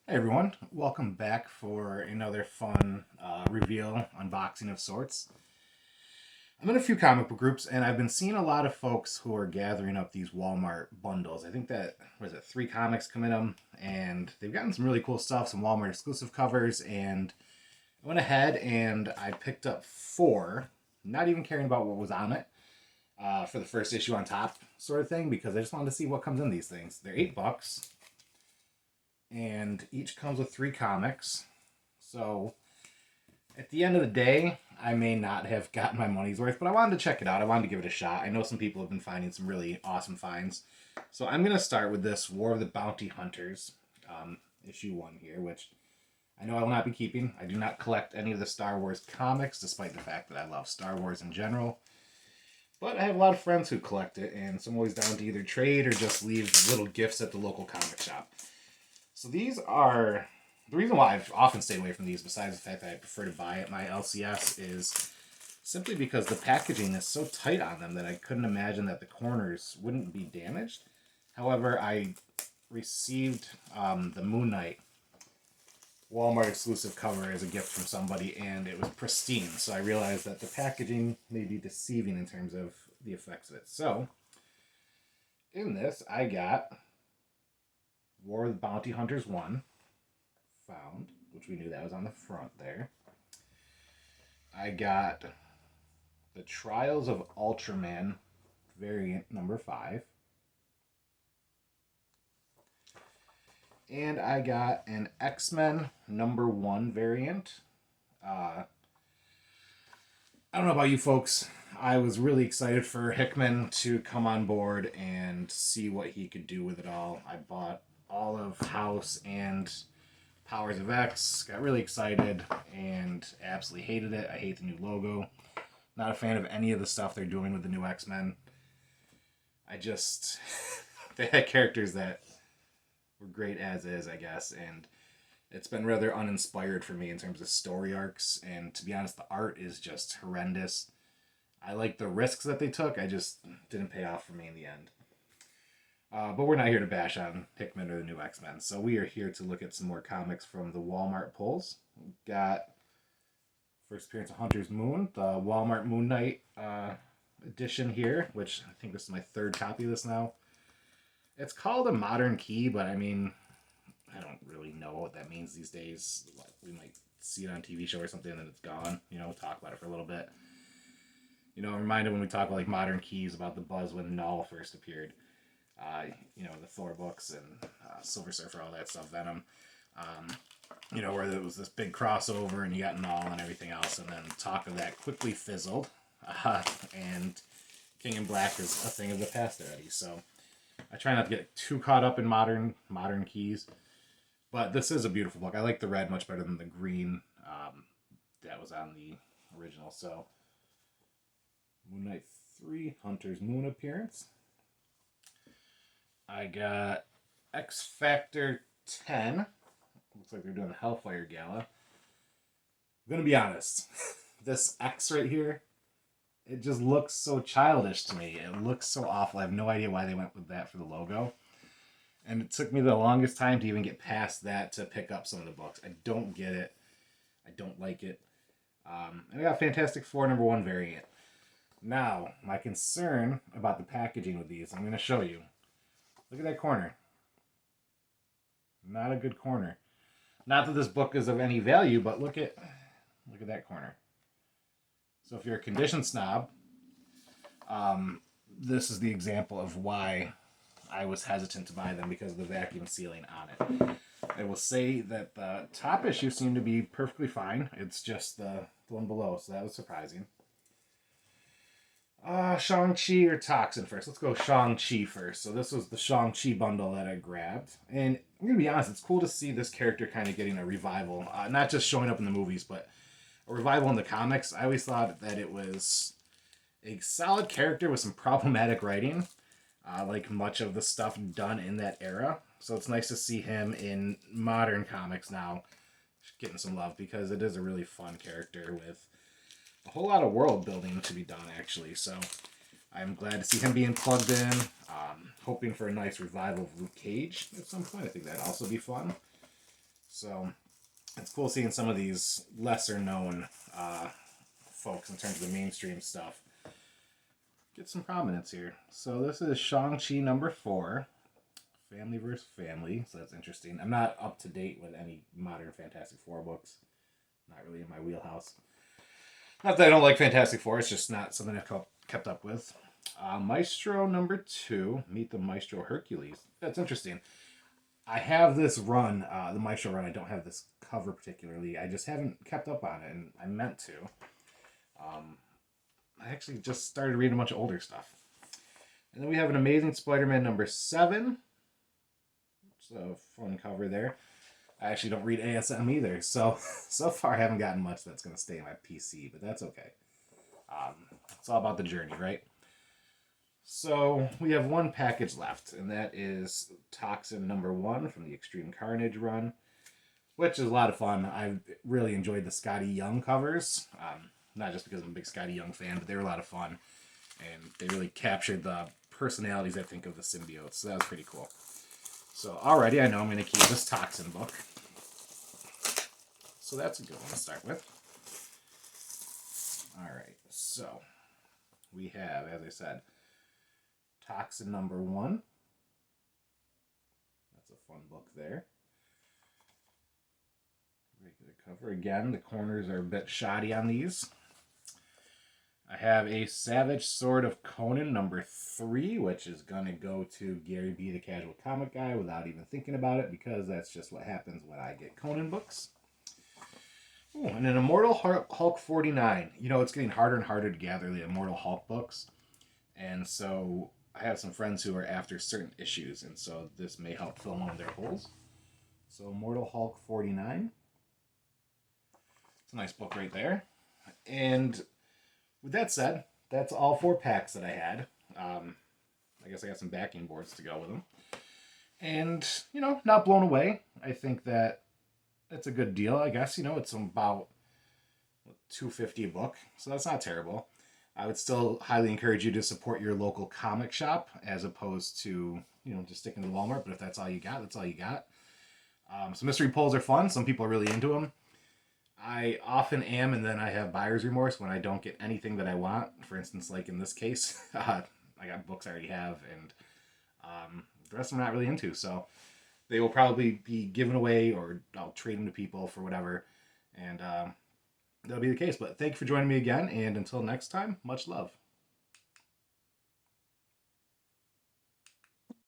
Hey everyone, welcome back for another fun reveal unboxing of sorts. I'm in a few comic book groups and I've been seeing a lot of folks who are gathering up these Walmart bundles. I think that, what is it, 3 comics come in them, and they've gotten some really cool stuff, some Walmart exclusive covers, and I went ahead and I picked up 4, not even caring about what was on it, for the first issue on top sort of thing, because I just wanted to see what comes in these things. They're $8 and each comes with 3 comics. So at the end of the day, I may not have gotten my money's worth, but I wanted to check it out. I wanted to give it a shot. I know some people have been finding some really awesome finds. So I'm going to start with this War of the Bounty Hunters, issue 1 here, which I know I will not be keeping. I do not collect any of the Star Wars comics, despite the fact that I love Star Wars in general. But I have a lot of friends who collect it, and so I'm always down to either trade or just leave little gifts at the local comic shop. So these are the reason why I've often stayed away from these, besides the fact that I prefer to buy at my LCS, is simply because the packaging is so tight on them that I couldn't imagine that the corners wouldn't be damaged. However, I received the Moon Knight Walmart exclusive cover as a gift from somebody, and it was pristine. So I realized that the packaging may be deceiving in terms of the effects of it. So in this, I got War of the Bounty Hunters 1 found, which we knew that was on the front there. I got the Trials of Ultraman variant number 5. And I got an X-Men number 1 variant. I don't know about you folks. I was really excited for Hickman to come on board and see what he could do with it all. I bought all of House and Powers of X, got really excited, and absolutely hated it. I hate the new logo. Not a fan of any of the stuff they're doing with the new X-Men. I just... they had characters that were great as is, I guess, and it's been rather uninspired for me in terms of story arcs, and to be honest, the art is just horrendous. I like the risks that they took, I just didn't pay off for me in the end. But we're not here to bash on Hickman or the new X-Men, so we are here to look at some more comics from the Walmart pulls. We've got first appearance of Hunter's Moon, the Walmart Moon Knight edition here, which I think this is my 3rd copy of this now. It's called a modern key, but I mean, I don't really know what that means these days. We might see it on a TV show or something and then it's gone. Talk about it for a little bit. I'm reminded when we talk about like modern keys about the buzz when Null first appeared. The Thor books and Silver Surfer, all that stuff, Venom. Where there was this big crossover and you got Null and everything else, and then talk of that quickly fizzled. And King in Black is a thing of the past already. So I try not to get too caught up in modern keys. But this is a beautiful book. I like the red much better than the green that was on the original. So Moon Knight 3, Hunter's Moon appearance. I got X Factor 10. Looks like they're doing the Hellfire Gala. I'm going to be honest. This X right here, it just looks so childish to me. It looks so awful. I have no idea why they went with that for the logo. And it took me the longest time to even get past that to pick up some of the books. I don't get it. I don't like it. And I got Fantastic Four number 1 variant. Now, my concern about the packaging with these, I'm going to show you. Look at that corner. Not a good corner. Not that this book is of any value, but look at that corner. So if you're a condition snob, this is the example of why I was hesitant to buy them, because of the vacuum sealing on it. I will say that the top issue seemed to be perfectly fine. It's just the one below, so that was surprising. Shang-Chi or Toxin first? Let's go Shang-Chi first. So this was the Shang-Chi bundle that I grabbed. And I'm going to be honest, it's cool to see this character kind of getting a revival. Not just showing up in the movies, but a revival in the comics. I always thought that it was a solid character with some problematic writing, like much of the stuff done in that era. So it's nice to see him in modern comics now getting some love, because it is a really fun character with a whole lot of world building to be done, actually. So I'm glad to see him being plugged in. Hoping for a nice revival of Luke Cage at some point. I think that'd also be fun. So it's cool seeing some of these lesser known folks in terms of the mainstream stuff get some prominence here. So this is Shang-Chi #4, Family vs. Family. So that's interesting. I'm not up to date with any modern Fantastic Four books. Not really in my wheelhouse. Not that I don't like Fantastic Four, it's just not something I've kept up with. Maestro #2, Meet the Maestro Hercules. That's interesting. I have this run, the Maestro run. I don't have this cover particularly. I just haven't kept up on it, and I meant to. I actually just started reading a bunch of older stuff. And then we have an Amazing Spider-Man #7. It's a fun cover there. I actually don't read ASM either, so far I haven't gotten much that's going to stay in my PC, but that's okay. It's all about the journey, right? So we have one package left, and that is Toxin #1 from the Extreme Carnage run, which is a lot of fun. I really enjoyed the Scotty Young covers, not just because I'm a big Scotty Young fan, but they were a lot of fun, and they really captured the personalities, I think, of the symbiotes, so that was pretty cool. So already I know I'm going to keep this Toxin book. So that's a good one to start with. Alright, so we have, as I said, Toxin #1. That's a fun book there. Regular cover. Again, the corners are a bit shoddy on these. I have a Savage Sword of Conan #3, which is going to go to Gary B, the Casual Comic Guy, without even thinking about it, because that's just what happens when I get Conan books. Ooh, and an Immortal Hulk 49. You know, it's getting harder and harder to gather the Immortal Hulk books. And so I have some friends who are after certain issues, and so this may help fill one of their holes. So Immortal Hulk 49. It's a nice book right there. And with that said, that's all 4 packs that I had. I guess I got some backing boards to go with them. And, you know, not blown away. I think that it's a good deal, I guess. You know, it's about $2.50 a book, so that's not terrible. I would still highly encourage you to support your local comic shop as opposed to, you know, just sticking to Walmart. But if that's all you got, that's all you got. So mystery pulls are fun. Some people are really into them. I often am, and then I have buyer's remorse when I don't get anything that I want. For instance, like in this case, I got books I already have, and the rest I'm not really into. So they will probably be given away, or I'll trade them to people for whatever. And that'll be the case. But thank you for joining me again, and until next time, much love.